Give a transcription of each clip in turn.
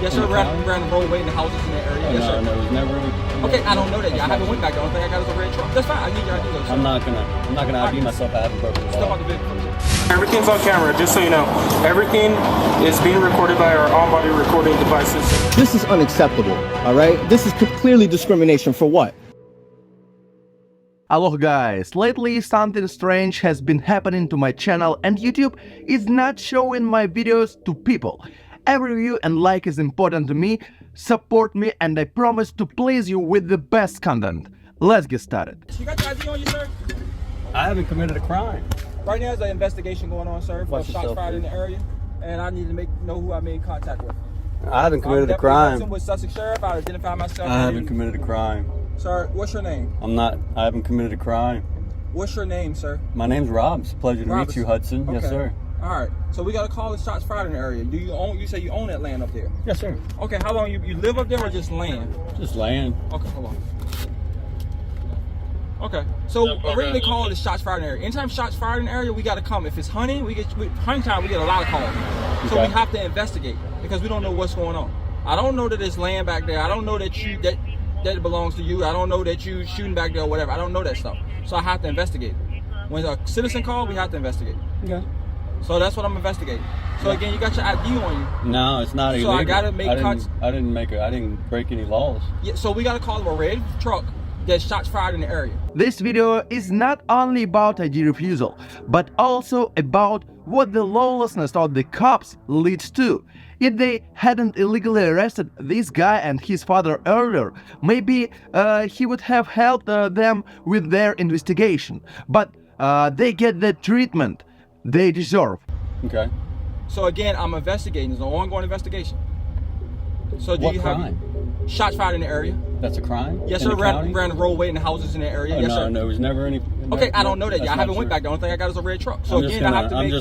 Yes, sir. Around the roadway and the houses in that area. Yes, sir. No, it was never any. Okay, I don't know that yet. I haven't went back there. The only thing I got is a red truck. That's fine. I need your ID though, sir. I'm not gonna ID myself. I haven't broken the Step law. out the vehicle. Everything's on camera, just so you know. Everything is being recorded by our on-body recording devices. This is unacceptable, all right? This is clearly discrimination for what? Hello guys, lately something strange has been happening to my channel and YouTube is not showing my videos to people. Every view and like is important to me, support me and I promise to please you with the best content. Let's get started. You got your ID on you, sir? I haven't committed a crime. Right now there's an investigation going on, sir, for Watch shots yourself, fired in the area. And I need to know who I made contact with. I haven't committed a I'm crime. with Sussex Sheriff. I identify myself. I haven't committed a crime. Sir, what's your name? I haven't committed a crime. What's your name, sir? My name's Rob. It's a pleasure to meet you, Hudson. Okay. Yes, sir. All right. So we got a call of shots fired in the area. Do you own? You say you own that land up there? Yes, sir. Okay. How long you live up there or just land? Just land. Okay. Hold on. Okay. So originally called is shots fired in the area. Anytime shots fired in the area, we got to come. If it's hunting, hunting time we get a lot of calls. So we have to investigate because we don't know what's going on. I don't know that there's land back there. I don't know that that belongs to you. I don't know that you shooting back there or whatever. I don't know that stuff. So I have to investigate. When a citizen calls, we have to investigate. Okay. So that's what I'm investigating. So again, you got your ID on you. No, it's not illegal. So I gotta make cuts. I didn't break any laws. Yeah. So we gotta call a red truck that shots fired in the area. This video is not only about ID refusal, but also about what the lawlessness of the cops leads to. If they hadn't illegally arrested this guy and his father earlier, maybe he would have helped them with their investigation. But they get the treatment they deserve. Okay. So again, I'm investigating. It's an ongoing investigation. So do What you crime? have shots fired in the area? That's a crime? Yes, in sir. the Around county? the roadway and the houses in the area. Oh, Yes, no, sir. no, it was never any. Okay, I don't know that that's yet. I not haven't went true. back. The only thing I got is a red truck. So I'm again, I have to I'm make.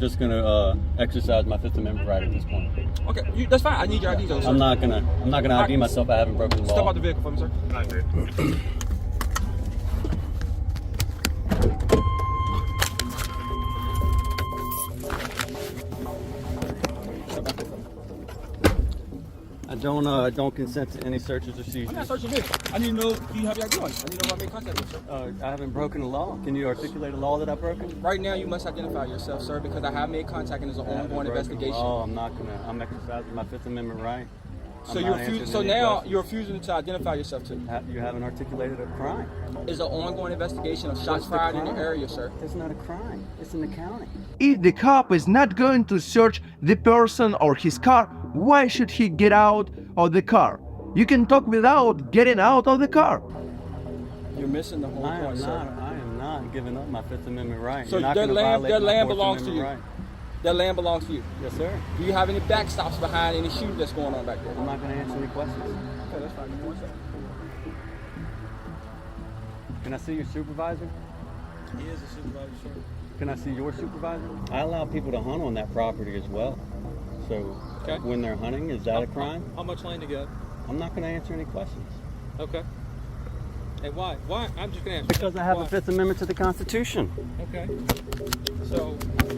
just gonna exercise my Fifth Amendment right at this point. Okay, that's fine. I need your ID though, sir. I'm not gonna ID myself. I haven't broken the law. Step out the vehicle for me, sir. I don't consent to any searches or I'm seizures. not searching this. I need to know, do you have your ID on you? I need to know if I made contact with you, sir. I haven't broken the law. Can you articulate a law that I've broken? Right now, you must identify yourself, sir, because I have made contact and there's an I haven't ongoing broken the investigation. law. I'm exercising my Fifth Amendment right. So you're refusing to identify yourself too. You haven't articulated a crime. It's an ongoing investigation of shots fired in the area, sir. It's not a crime. It's in the county. If the cop is not going to search the person or his car, why should he get out of the car? You can talk without getting out of the car. You're missing the whole point, sir. I am not giving up my Fifth Amendment right. So You're not their gonna land violate my Fourth belongs to Amendment you. right. That land belongs to you. Yes, sir. Do you have any backstops behind any shooting that's going on back there? I'm not going to answer any questions. Okay, that's fine. Give me 1 second. Can I see your supervisor? He is a supervisor, sir. Can I see your supervisor? I allow people to hunt on that property as well. So when they're hunting, is that a crime? How much land you got? I'm not going to answer any questions. Okay. And why? Why? I'm just going to answer. Because I have a Fifth Amendment to the Constitution. Okay. So,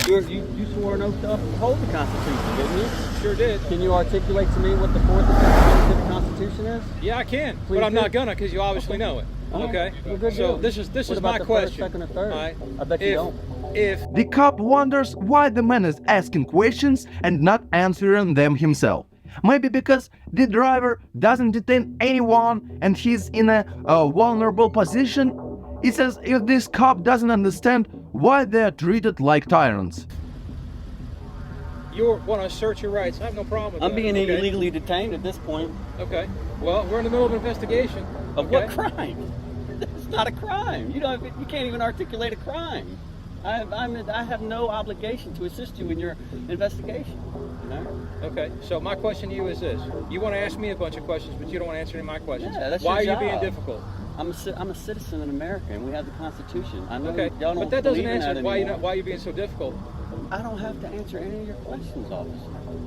You swore an oath to uphold the Constitution, didn't you? sure did. Can you articulate to me what the Fourth Amendment to the Constitution is? Yeah, I can. Please but I'm do. not gonna, because you obviously know it. All right. Okay. Well, good So deal. this What is about my the question. First, second, and third? All right. I bet you don't. If The cop wonders why the man is asking questions and not answering them himself. Maybe because the driver doesn't detain anyone and he's in a vulnerable position. It's as if this cop doesn't understand why they're treated like tyrants. you want to assert your rights, I have no problem with I'm that. being Okay. illegally detained at this point. Okay. Well, we're in the middle of an investigation. Of okay? what crime? It's not a crime. You can't even articulate a crime. I have no obligation to assist you in your investigation. You know? Okay. So my question to you is this: you want to ask me a bunch of questions, but you don't want to answer any of my questions. Yeah, that's Why your are you being job. difficult? I'm a citizen in America, and we have the Constitution. I know Okay. y'all don't But that doesn't believe in answer that why anymore. you're being so difficult. I don't have to answer any of your questions, officer.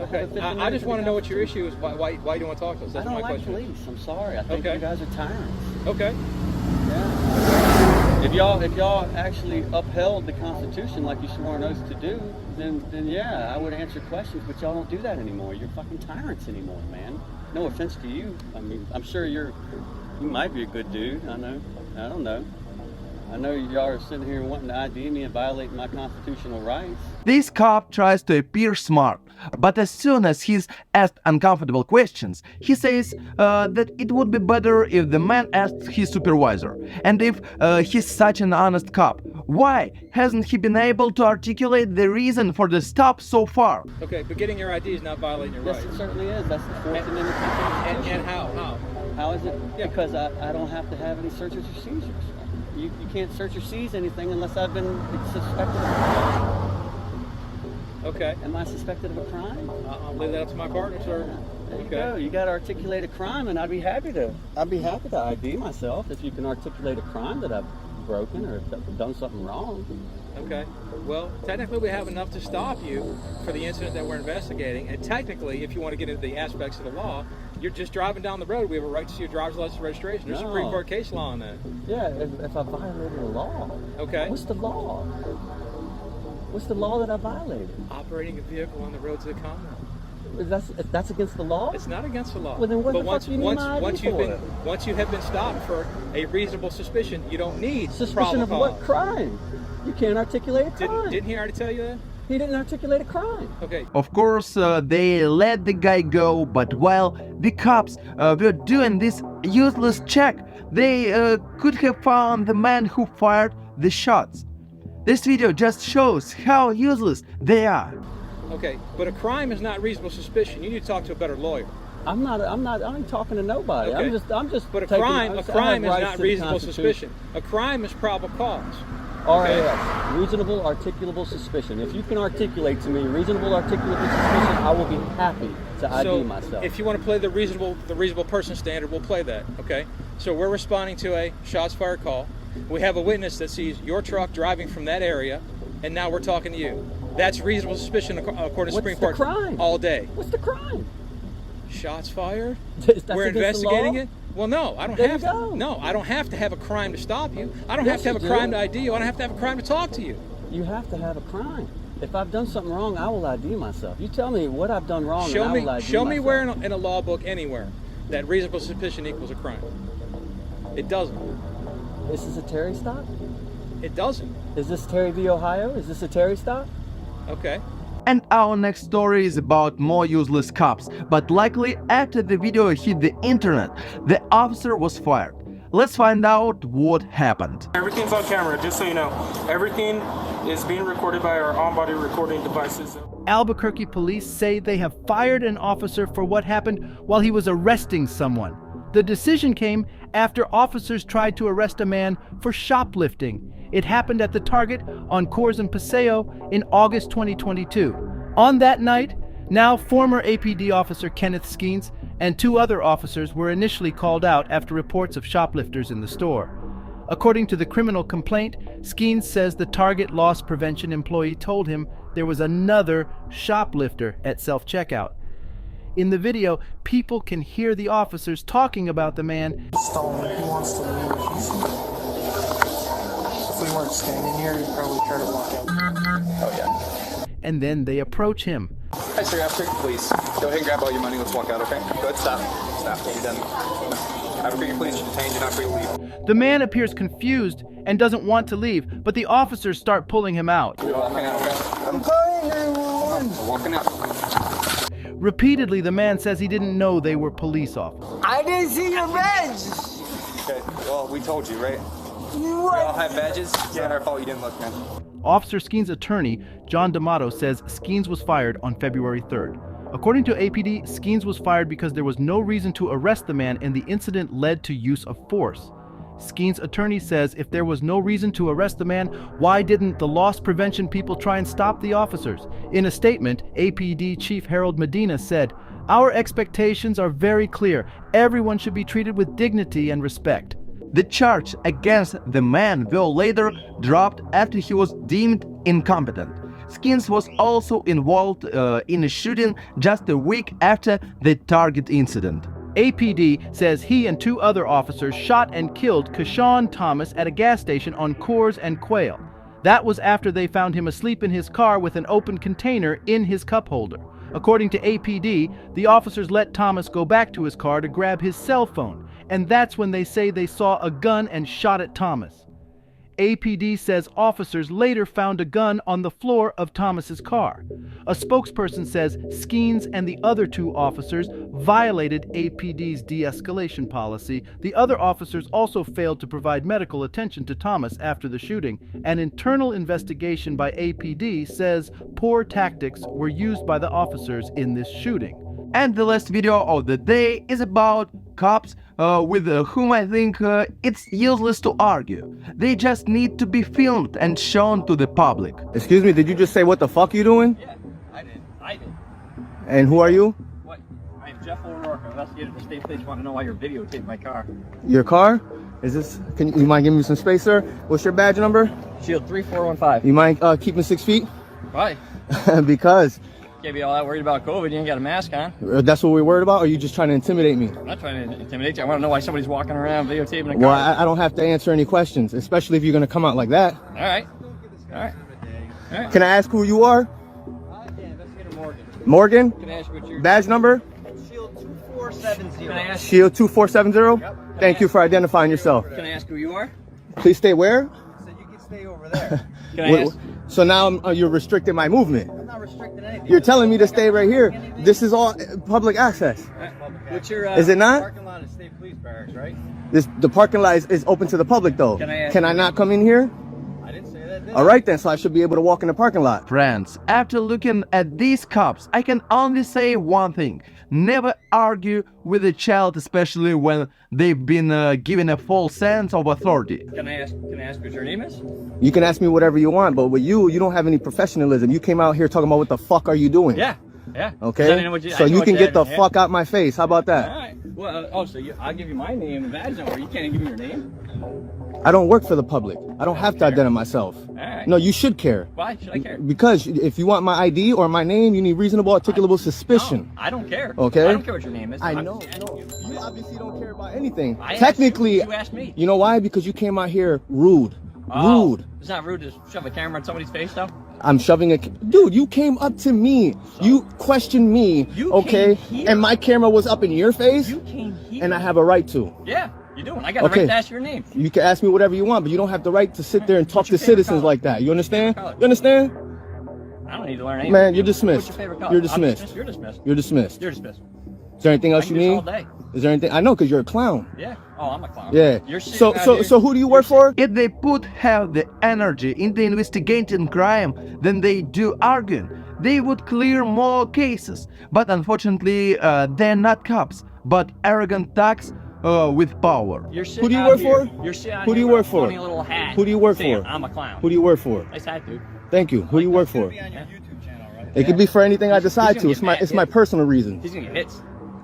Okay. I just want to know what your issue is. Why you don't want to talk to us? That's I don't my like question. police. I'm sorry. I think Okay. you guys are tyrants. Okay. Yeah. If y'all actually upheld the Constitution like you swore an oath to do, then yeah, I would answer questions. But y'all don't do that anymore. You're fucking tyrants anymore, man. No offense to you. I mean, I'm sure you might be a good dude. I know. I don't know. I know y'all are sitting here wanting to ID me and violating my constitutional rights. This cop tries to appear smart, but as soon as he's asked uncomfortable questions, he says that it would be better if the man asked his supervisor. And if he's such an honest cop, why hasn't he been able to articulate the reason for the stop so far? Okay, but getting your ID is not violating your Yes, rights. it certainly is. That's the Fourth Amendment to the Constitution. And how? How is it? Yeah. Because I don't have to have any searches or seizures. You can't search or seize anything unless I've been suspected of a crime. Okay. Am I suspected of a crime? I'll leave that up to my partner, sir. There you go. You got to articulate a crime, and I'd be happy to ID myself if you can articulate a crime that I've broken or done something wrong. Okay. Well, technically we have enough to stop you for the incident that we're investigating. And technically, if you want to get into the aspects of the law, you're just driving down the road. We have a right to see your driver's license registration. There's Supreme Court case law on that. Yeah, if I violated a law. Okay. What's the law? What's the law that I violated? Operating a vehicle on the roads of the Commonwealth. If that's against the law? It's not against the law. Well, then what the fuck do you need my ID for? Once you have been stopped for a reasonable suspicion, you don't need Suspicion of what crime? You can't articulate a crime. Didn't he already tell you that? He didn't articulate a crime. Okay. Of course, they let the guy go, but while the cops were doing this useless check, they could have found the man who fired the shots. This video just shows how useless they are. Okay, but a crime is not reasonable suspicion. You need to talk to a better lawyer. I ain't talking to nobody. Okay. I'm just. But a crime is not reasonable suspicion. A crime is probable cause. RAS, reasonable articulable suspicion. If you can articulate to me reasonable articulable suspicion, I will be happy to ID myself. If you want to play the reasonable person standard, we'll play that. Okay. So we're responding to a shots fired call. We have a witness that sees your truck driving from that area, and now we're talking to you. That's reasonable suspicion according to Supreme Court. What's the crime? All day. What's the crime? Shots fired. That's we're investigating it. Well, no, I don't have to. No, I don't have to have a crime to stop you. I don't have to have a crime to ID you. I don't have to have a crime to talk to you. You have to have a crime. If I've done something wrong, I will ID myself. You tell me what I've done wrong, and I will ID myself. Show me where in a law book anywhere that reasonable suspicion equals a crime. It doesn't. This is a Terry stop? It doesn't. Is this Terry v. Ohio? Is this a Terry stop? Okay. And our next story is about more useless cops, but likely after the video hit the internet, the officer was fired. Let's find out what happened. Everything's on camera, just so you know. Everything is being recorded by our on-body recording devices. Albuquerque police say they have fired an officer for what happened while he was arresting someone. The decision came after officers tried to arrest a man for shoplifting. It happened at the Target on Coors and Paseo in August 2022. On that night, now former APD officer Kenneth Skeens and two other officers were initially called out after reports of shoplifters in the store. According to the criminal complaint, Skeens says the Target loss prevention employee told him there was another shoplifter at self-checkout. In the video, people can hear the officers talking about the man. Stolen. He wants to leave. If we weren't standing here, he'd probably try to walk out. Oh yeah. And then they approach him. Hi sir, Africa, please. Go ahead and grab all your money. Let's walk out, okay? Go ahead, stop. Stop. You're done. Africa, please. You're detained. You're not free to leave. The man appears confused and doesn't want to leave, but the officers start pulling him out. You're walking out, okay? I'm calling 911. We're walking out. Repeatedly, the man says he didn't know they were police officers. I didn't see your badge. Okay, well, we told you, right? What? We all have badges. It's not our fault you didn't look, man. Officer Skeens' attorney, John D'Amato, says Skeens was fired on February 3rd. According to APD, Skeens was fired because there was no reason to arrest the man and the incident led to use of force. Skeens' attorney says if there was no reason to arrest the man, why didn't the loss prevention people try and stop the officers? In a statement, APD Chief Harold Medina said, "Our expectations are very clear. Everyone should be treated with dignity and respect." The charge against the man were later dropped after he was deemed incompetent. Skeens was also involved in a shooting just a week after the Target incident. APD says he and 2 other officers shot and killed Keshawn Thomas at a gas station on Coors and Quail. That was after they found him asleep in his car with an open container in his cup holder. According to APD, the officers let Thomas go back to his car to grab his cell phone, and that's when they say they saw a gun and shot at Thomas. APD says officers later found a gun on the floor of Thomas's car. A spokesperson says Skeens and the other 2 officers violated APD's de-escalation policy. The other officers also failed to provide medical attention to Thomas after the shooting. An internal investigation by APD says poor tactics were used by the officers in this shooting. And the last video of the day is about cops with whom I think it's useless to argue. They just need to be filmed and shown to the public. Excuse me, did you just say what the fuck you doing? Yeah, I did. And who are you? What? I'm Jeff O'Rourke, investigator of the state police. Want to know why you're videotaping my car? Your car? Is this, can you mind giving me some space, sir? What's your badge number? Shield 3415. You mind keeping 6 feet? Why? Because Can't be all that worried about COVID. You ain't got a mask on. that's what we're worried about, or are you just trying to intimidate me? I'm not trying to intimidate you. I want to know why somebody's walking around videotaping a car. Well, I don't have to answer any questions, especially if you're going to come out like that. All right. All right. All right. Can I ask who you are? Yeah, investigator Morgan. Morgan? Can I ask what your Badge number? Shield 2470. Can I ask? Shield 2470? Yep. Thank you for identifying yourself. Can I ask who you are? Please stay where? So you can stay over there. Can I Wait, ask? so now you're restricting my movement. I'm not restricting anything. You're telling me to stay right here. This is all public access. What's your Is it not? parking lot of state police barracks, right? The parking lot is open to the public though. Can I ask not come in here? I didn't say that. All right then, so I should be able to walk in the parking lot. Friends, after looking at these cops, I can only say one thing. Never argue with a child, especially when they've been given a false sense of authority. Can I ask what your name is? You can ask me whatever you want, but with you don't have any professionalism. You came out here talking about what the fuck are you doing? Yeah. Yeah. Okay? So you can get the fuck out my face. How about All that? right. Well, so I'll give you my name and badge number. You can't give me your name. I don't work for the public. I don't have to identify myself. All right. No, you should care. Why should I care? Because if you want my ID or my name, you need reasonable articulable suspicion. No, I don't care. Okay? I don't care what your name is. I I'm know. just No, asking you obviously don't care about anything. I asked Technically, you asked me. You know why? Because you came out here rude. Oh, Rude. It's not rude to shove a camera in somebody's face, though. I'm shoving a... Dude, you came up to me. You questioned me, You okay? came here. And my camera was up in your face? You came here. And I have a right to. Yeah, you do. And I got the Okay. right to ask your name. You can ask me whatever you want, but you don't have the right to sit there and talk What's your to favorite citizens color? like that. You understand? Favorite color? You understand? I don't need to learn anything. Man, you're dismissed. What's your favorite color? You're I'm dismissed. You're dismissed. You're dismissed. You're dismissed. Is there anything else I you can do this need? all day. Is there anything? I know, because you're a clown. Yeah. Oh, I'm a clown. Yeah. You're sitting So out here- who do you work for? If they have the energy into investigating crime than they do arguing, they would clear more cases. But unfortunately, they're not cops, but arrogant thugs with power. You're Who do you sitting work out here- for? You're sitting out Who do here you with work a for? funny little hat. Who do you work saying, for? I'm a clown. Who do you work for? Nice hat, dude. Thank you. Who do you work for? Yeah. It could be for anything I decide gonna to. It's get my mad, it's my yeah. personal reason. He's gonna get hits.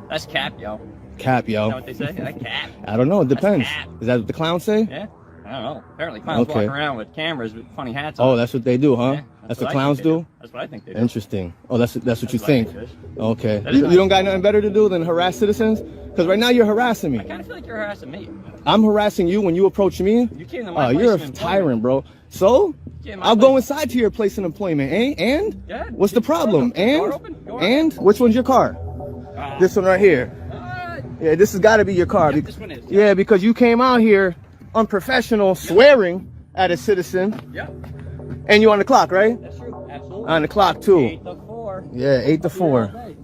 That's cap, yo. Cap, You know yo. what they say? That cap. I don't know. It depends. cap. Is that what the clowns say? Yeah. I don't know. Apparently clowns Okay. walking around with cameras with funny hats on. Oh, that's what they do, huh? Yeah, That's what I clowns think they do? That's what I think they do. Interesting. Oh, that's what you That's what I think. think it is. Okay. That is You what I don't got nothing better to do than harass citizens? Because right now you're harassing I me. kind of feel like you're harassing me. I'm harassing you when you approach me? You came to my Oh, place you're a of employment. tyrant, bro. So? Yeah, my I'll place- go inside to your place of employment, eh? And? Yeah. What's the problem? Door And? open? Door And? Which one's your car? This one right here. Yeah, this has got to be your car. Yep, this one is. Yeah, because you came out here unprofessional, swearing at a citizen, Yeah. and you on the clock, right? That's true. Absolutely. On the clock too. 8 to 4. Yeah, 8 to All 4. day.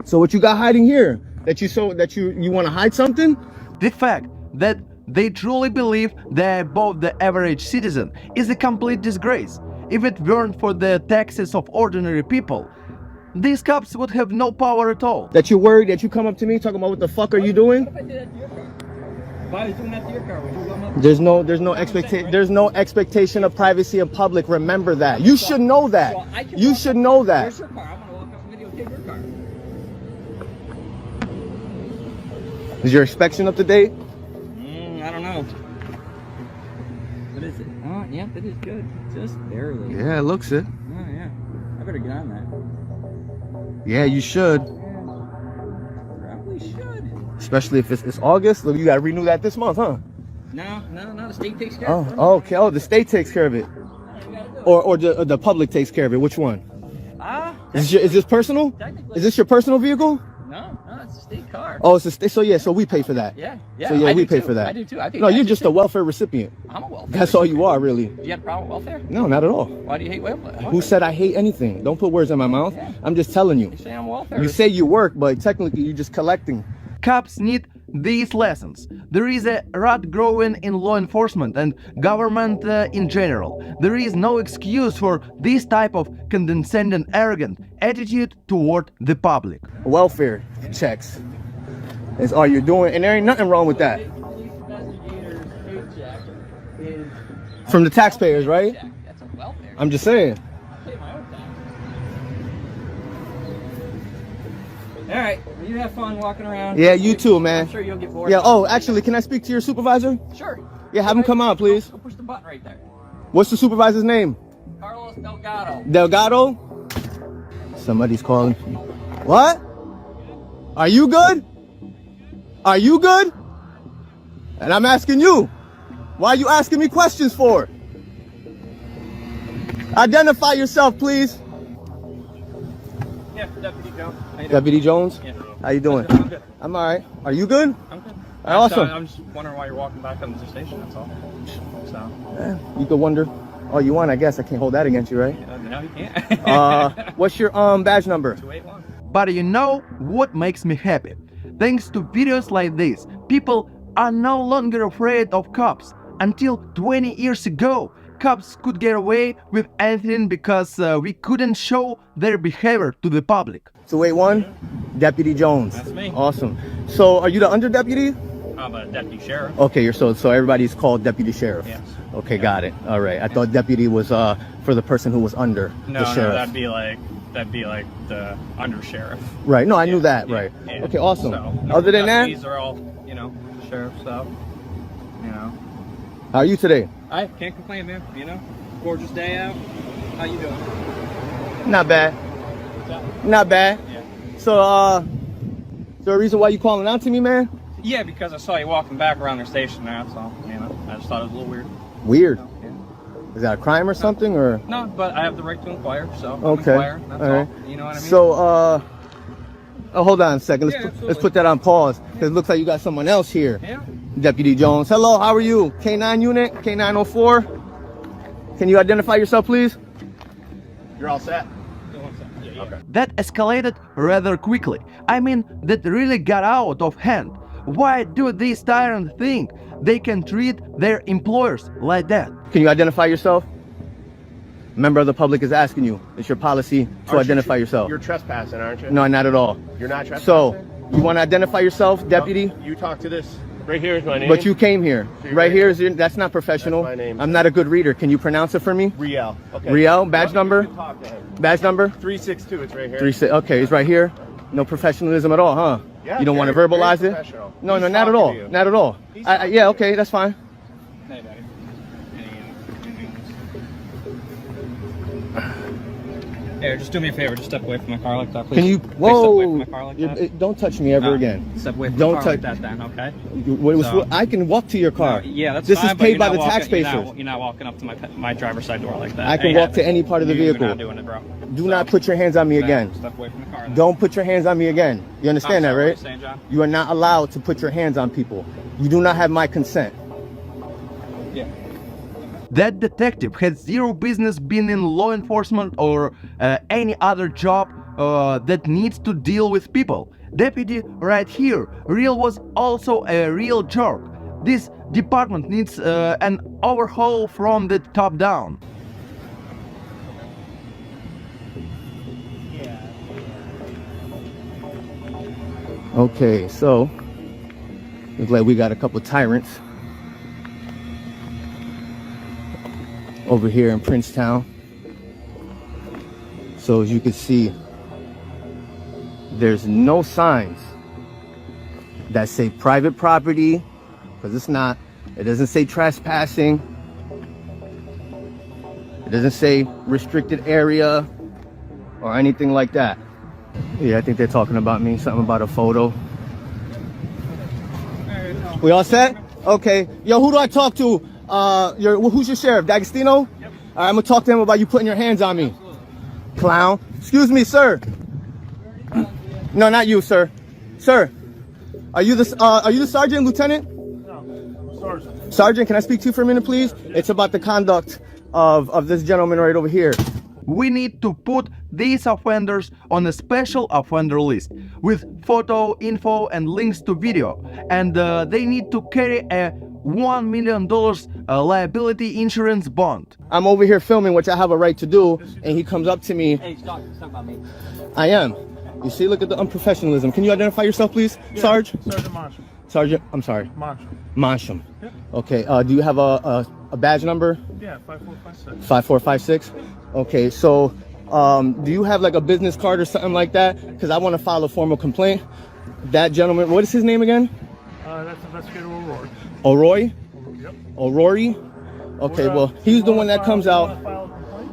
So what you got hiding here? That you want to hide something? The fact that they truly believe they're above the average citizen is a complete disgrace. If it weren't for the taxes of ordinary people, these cops would have no power at all. That you're worried that you come up to me talking about what the fuck are you doing? What if I did that to your car? If I was doing that to your car, would you come up? There's no expectation of privacy in public. Remember that. You should know that. Well, I can You walk should up- know that. Where's your car? I'm gonna walk up and videotape your car. Is your inspection up to date? I don't know. What is it? Oh, yeah, that is good. Just barely. Yeah, it looks it. Oh, yeah. I better get on that. Yeah, you should. Probably should. Especially if it's August. Look, you gotta renew that this month, huh? No, the state takes care of it. Oh, okay. Oh, the state takes care of it, or the public takes care of it. Which one? Is this personal? Is this your personal vehicle? No, it's a state car. Oh, it's a state. So yeah, so we pay for that. Yeah. So yeah, I we do pay too. for that. I do too. I think No, you're just a welfare recipient. I'm a welfare. That's all you are, really. You got a problem with welfare? No, not at all. Why do you hate welfare? Who said I hate anything? Don't put words in my mouth. Yeah. I'm just telling you. You say I'm a welfare. You say you work, but technically you're just collecting. Cops need these lessons. There is a rot growing in law enforcement and government in general. There is no excuse for this type of condescending, arrogant attitude toward the public. Welfare checks is all you're doing, and there ain't nothing wrong with that. From the taxpayers, right? That's a welfare. I'm just saying. All right, well, you have fun walking around. Yeah, you too, man. I'm sure you'll get bored. Yeah, oh, actually, can I speak to your supervisor? Sure. Yeah, have him come out, please. Go push the button right there. What's the supervisor's name? Carlos Delgado. Delgado? Somebody's calling. What? Are you good? Are you good? And I'm asking you. Why are you asking me questions for? Identify yourself, please. Yeah, Deputy Jones. Deputy Jones? Yeah. How you doing? I'm good. I'm all right. Are you good? I'm good. All right, awesome. I'm just wondering why you're walking back up to the station, that's all. So. You could wonder all you want, I guess. I can't hold that against you, right? No, you can't. What's your badge number? 281. But you know what makes me happy? Thanks to videos like this, people are no longer afraid of cops. Until 20 years ago, cops could get away with anything because we couldn't show their behavior to the public. 281, Deputy Jones. That's me. Awesome. So, are you the under deputy? I'm a deputy sheriff. Okay, you're so everybody's called deputy sheriff. Yes. Okay, got it. All right. I thought deputy was for the person who was under the sheriff. No, that'd be like the under sheriff. Right. No, I knew that. Yeah, right. yeah. Okay, awesome. So, Other than that, these are all, sheriff stuff. how are you today? I can't complain, man. Gorgeous day out. How you doing? Not bad. Not bad. Yeah. So, is there a reason why you calling out to me, man? Yeah, because I saw you walking back around their station there, that's all. I just thought it was a little weird. Weird. Yeah. Is that a crime or something, or? No, but I have the right to inquire, so Okay. inquire, that's all right. You know what I mean? So, hold on a second. Yeah, Let's absolutely. put that on pause, because it looks like you got someone else here. Yeah. Deputy Jones. Hello, how are you? K9 unit, K904. Can you identify yourself, please? You're all set. Okay. That escalated rather quickly. I mean, that really got out of hand. Why do these tyrants think they can treat their employers like that? Can you identify yourself? A member of the public is asking you. It's your policy to identify yourself. You're trespassing, aren't you? No, not at all. You're not trespassing? So, you want to identify yourself, deputy? You talk to this. Right here is my name. But you came here. Right here is your, that's not professional. That's my name, I'm sir. not a good reader. Can you pronounce it for me? Riel. Okay. Riel, badge number? You can talk to him. Badge number? 362, it's right here. Okay, it's right here. No professionalism at all, huh? Yeah, you don't want to very verbalize it? professional. No, He's no, not at talking all. to you. Not at all. He's Yeah, okay, that's fine. Hey, buddy. Here, just do me a favor. Just step away from my car like that, please. Can you? Please step away from Whoa! my car like that. Don't touch me ever again. Step away from Don't my car like touch- that, then, okay? So, I can walk to your car. Yeah, that's This fine. is but paid you're by not the walking- taxpayers. You're not walking up to my driver's side door like that. I can Ain't walk to happening. any part of the vehicle. You're not doing it, bro. Do not put your hands on me again. Step away from the car. then. Don't put your hands on me again. You understand that, I'm sorry, right? what are you saying, John? You are not allowed to put your hands on people. You do not have my consent. Yeah. That detective had zero business being in law enforcement or any other job that needs to deal with people. Deputy right here, Real was also a real jerk. This department needs an overhaul from the top down. Okay, so looks like we got a couple tyrants over here in Princetown. So as you can see, there's no signs that say private property, because it's not. It doesn't say trespassing. It doesn't say restricted area or anything like that. Yeah, I think they're talking about me, something about a photo. We all set? Okay. Yo, who do I talk to? Who's your sheriff? D'Agostino? Yep. All right, I'm gonna talk to him about you putting your hands on me. Clown. Excuse me, sir. No, not you, sir. Sir, are you the sergeant, lieutenant? No, sergeant. Sergeant, can I speak to you for a minute, please? It's about the conduct of this gentleman right over here. We need to put these offenders on a special offender list with photo, info, and links to video. And they need to carry a $1 million liability insurance bond. I'm over here filming, which I have a right to do, and he comes up to me. Hey, stop about me. I am. You see, look at the unprofessionalism. Can you identify yourself, please, Yeah, Sarge? Sergeant Marshall. Sergeant, I'm sorry. Marshall. Mansham. Yeah. Okay, do you have a badge number? Yeah, 5456. 5456? Okay, so do you have like a business card or something like that? Because I want to file a formal complaint. That gentleman, what is his name again? That's Investigator O'Rourke. O'Roy? Yep. O'Rory? Okay, well, he's the one that comes out.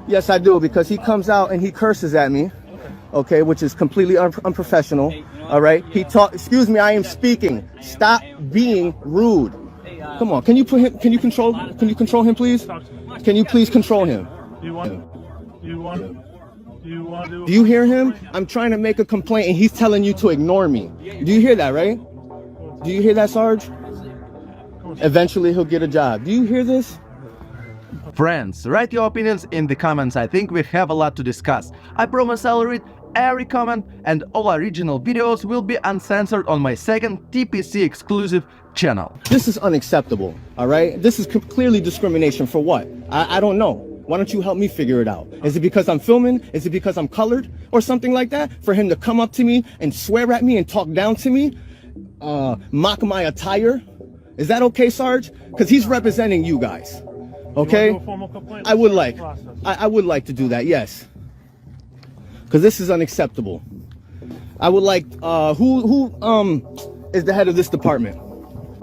Yes, I do, because he comes out and he curses at me. Okay, which is completely unprofessional. All right, he talk. Excuse me, I am speaking. Stop being rude. Come on, can you put him? Can you control him, please? Can you please control him? Do you hear him? I'm trying to make a complaint and he's telling you to ignore me. Do you hear that, right? Do you hear that, Sarge? Eventually he'll get a job. Do you hear this? Friends, write your opinions in the comments. I think we have a lot to discuss. I promise I'll read every comment, and all original videos will be uncensored on my second TPC exclusive channel. This is unacceptable, all right? This is clearly discrimination for what? I don't know. Why don't you help me figure it out? Is it because I'm filming? Is it because I'm colored or something like that? For him to come up to me and swear at me and talk down to me? Mock my attire? Is that okay, Sarge? Because he's representing you guys. Okay? I would like to do that, yes. Because this is unacceptable. I would like, who is the head of this department?